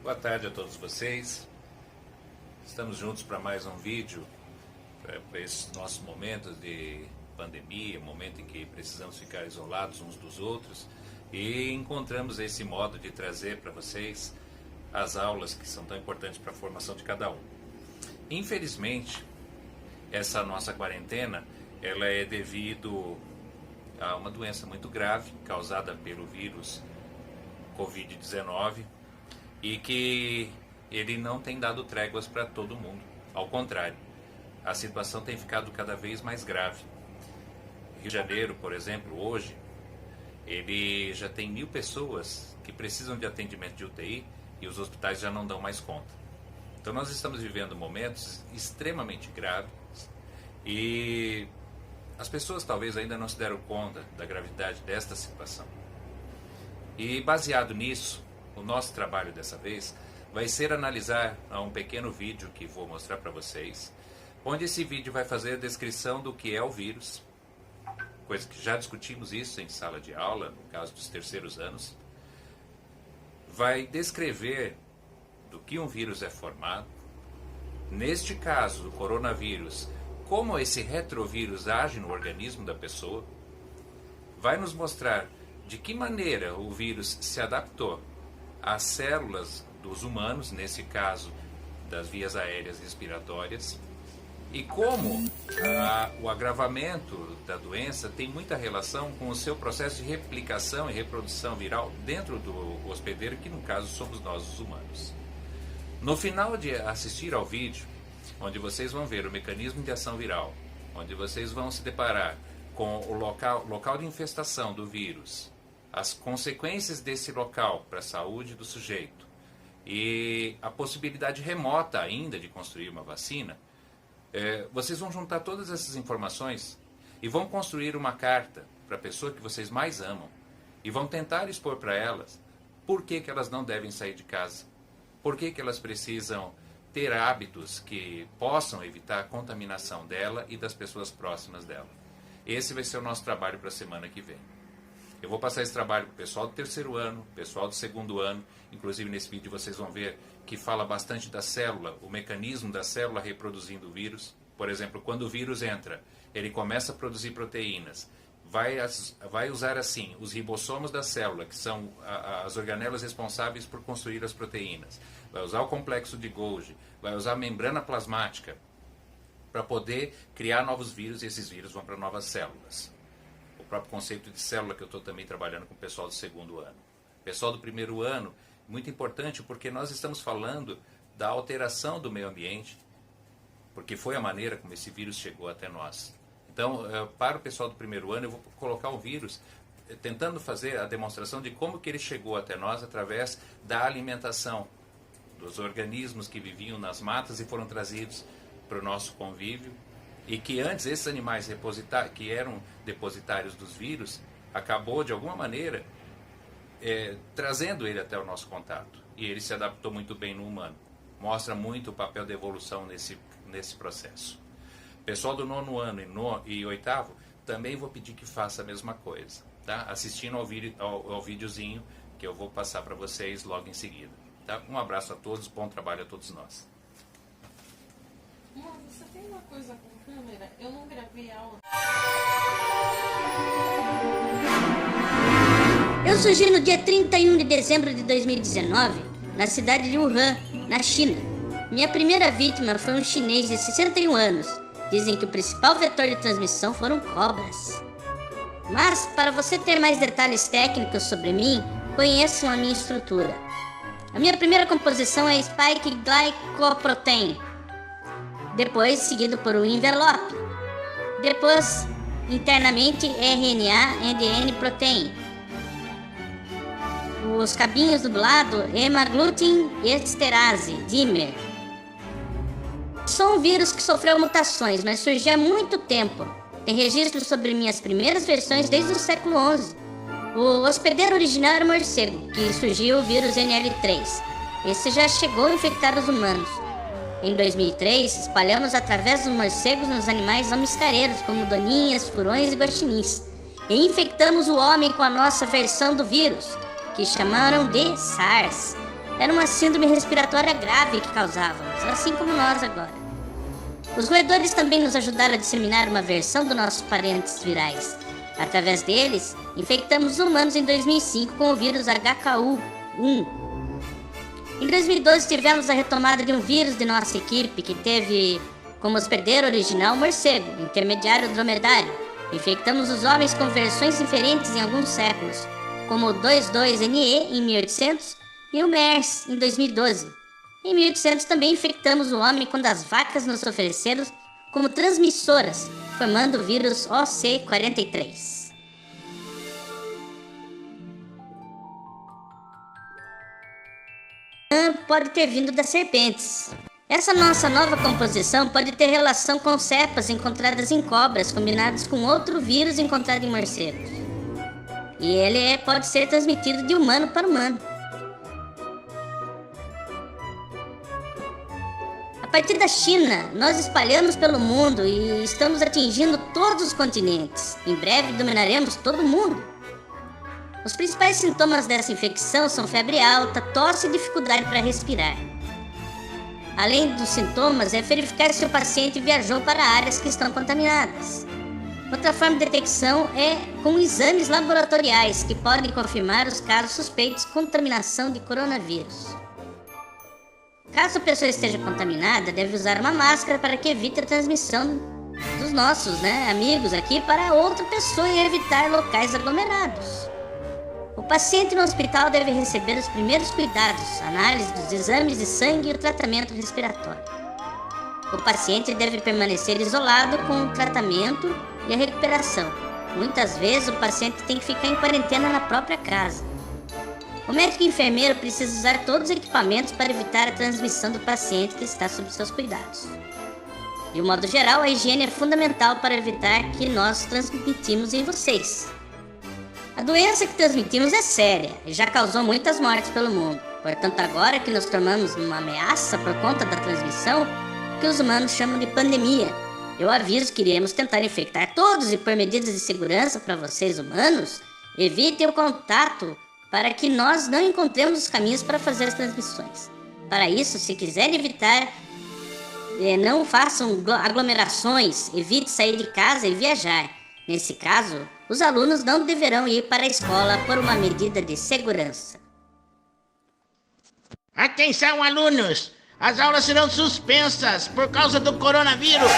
Boa tarde a todos vocês. Estamos juntos para mais um vídeo, para esses nossos momentos de pandemia, momento em que precisamos ficar isolados uns dos outros, e encontramos esse modo de trazer para vocês as aulas que são tão importantes para a formação de cada um. Infelizmente, essa nossa quarentena, ela é devido a uma doença muito grave causada pelo vírus Covid-19 e que ele não tem dado tréguas para todo mundo. Ao contrário, a situação tem ficado cada vez mais grave. Rio de Janeiro, por exemplo, hoje, ele já tem 1.000 pessoas que precisam de atendimento de UTI e os hospitais já não dão mais conta. Então nós estamos vivendo momentos extremamente graves e as pessoas talvez ainda não se deram conta da gravidade desta situação. E baseado nisso, o nosso trabalho dessa vez vai ser analisar um pequeno vídeo que vou mostrar para vocês, onde esse vídeo vai fazer a descrição do que é o vírus, coisa que já discutimos isso em sala de aula, no caso dos terceiros anos. Vai descrever do que um vírus é formado, neste caso do coronavírus, como esse retrovírus age no organismo da pessoa, vai nos mostrar de que maneira o vírus se adaptou às células dos humanos, nesse caso das vias aéreas respiratórias, e como o agravamento da doença tem muita relação com o seu processo de replicação e reprodução viral dentro do hospedeiro, que no caso somos nós os humanos. No final de assistir ao vídeo, onde vocês vão ver o mecanismo de ação viral, onde vocês vão se deparar com o local de infestação do vírus, as consequências desse local para a saúde do sujeito e a possibilidade remota ainda de construir uma vacina, vocês vão juntar todas essas informações e vão construir uma carta para a pessoa que vocês mais amam e vão tentar expor para elas por que elas não devem sair de casa, por que elas precisam ter hábitos que possam evitar a contaminação dela e das pessoas próximas dela. Esse vai ser o nosso trabalho para a semana que vem. Eu vou passar esse trabalho para o pessoal do terceiro ano, pessoal do segundo ano, inclusive nesse vídeo vocês vão ver que fala bastante da célula, o mecanismo da célula reproduzindo o vírus. Por exemplo, quando o vírus entra, ele começa a produzir proteínas, vai usar assim os ribossomos da célula, que são as organelas responsáveis por construir as proteínas, vai usar o complexo de Golgi, vai usar a membrana plasmática para poder criar novos vírus, e esses vírus vão para novas células. O próprio conceito de célula que eu estou também trabalhando com o pessoal do segundo ano. O pessoal do primeiro ano, muito importante porque nós estamos falando da alteração do meio ambiente, porque foi a maneira como esse vírus chegou até nós. Então, para o pessoal do primeiro ano, eu vou colocar um vírus tentando fazer a demonstração de como que ele chegou até nós através da alimentação dos organismos que viviam nas matas e foram trazidos para o nosso convívio, e que antes esses animais que eram depositários dos vírus, acabou de alguma maneira trazendo ele até o nosso contato. E ele se adaptou muito bem no humano. Mostra muito o papel da evolução nesse processo. Pessoal do nono ano e oitavo, também vou pedir que faça a mesma coisa, tá? Assistindo ao videozinho que eu vou passar para vocês logo em seguida. Tá? Um abraço a todos, bom trabalho a todos nós. Mano, você tem uma coisa com câmera? Eu não gravei aula. Eu surgi no dia 31 de dezembro de 2019, na cidade de Wuhan, na China. Minha primeira vítima foi um chinês de 61 anos. Dizem que o principal vetor de transmissão foram cobras. Mas, para você ter mais detalhes técnicos sobre mim, conheçam a minha estrutura. A minha primeira composição é Spike Glycoprotein, depois seguido por um envelope, depois internamente RNA and N-protein, os cabinhos do lado hemagglutinin esterase dimer. Sou um vírus que sofreu mutações, mas surgiu há muito tempo. Tem registros sobre minhas primeiras versões desde o século XI. O hospedeiro original era o morcego, que surgiu o vírus NL3. Esse já chegou a infectar os humanos. Em 2003, espalhamos através dos morcegos nos animais amiscareiros, como doninhas, furões e guaxinins. E infectamos o homem com a nossa versão do vírus, que chamaram de SARS. Era uma síndrome respiratória grave que causávamos, assim como nós agora. Os roedores também nos ajudaram a disseminar uma versão dos nossos parentes virais. Através deles, infectamos os humanos em 2005 com o vírus HKU1. Em 2012 tivemos a retomada de um vírus de nossa equipe que teve como hospedeiro original o morcego, intermediário dromedário. Infectamos os homens com versões diferentes em alguns séculos, como o 22NE em 1800 e o MERS em 2012. Em 1800 também infectamos o homem quando as vacas nos ofereceram como transmissoras, formando o vírus OC43. Pode ter vindo das serpentes. Essa nossa nova composição pode ter relação com cepas encontradas em cobras combinadas com outro vírus encontrado em morcegos. E ele pode ser transmitido de humano para humano. A partir da China, nós espalhamos pelo mundo e estamos atingindo todos os continentes. Em breve dominaremos todo o mundo. Os principais sintomas dessa infecção são febre alta, tosse e dificuldade para respirar. Além dos sintomas, é verificar se o paciente viajou para áreas que estão contaminadas. Outra forma de detecção é com exames laboratoriais que podem confirmar os casos suspeitos de contaminação de coronavírus. Caso a pessoa esteja contaminada, deve usar uma máscara para que evite a transmissão dos nossos amigos aqui para outra pessoa e evitar locais aglomerados. O paciente no hospital deve receber os primeiros cuidados, análise dos exames de sangue e o tratamento respiratório. O paciente deve permanecer isolado com o tratamento e a recuperação. Muitas vezes o paciente tem que ficar em quarentena na própria casa. O médico e enfermeiro precisam usar todos os equipamentos para evitar a transmissão do paciente que está sob seus cuidados. De um modo geral, a higiene é fundamental para evitar que nós transmitimos em vocês. A doença que transmitimos é séria e já causou muitas mortes pelo mundo. Portanto, agora que nos tornamos uma ameaça por conta da transmissão, que os humanos chamam de pandemia, eu aviso que iremos tentar infectar todos e por medidas de segurança para vocês humanos, evitem o contato para que nós não encontremos os caminhos para fazer as transmissões. Para isso, se quiserem evitar, não façam aglomerações, evite sair de casa e viajar. Nesse caso, os alunos não deverão ir para a escola por uma medida de segurança. Atenção, alunos! As aulas serão suspensas por causa do coronavírus!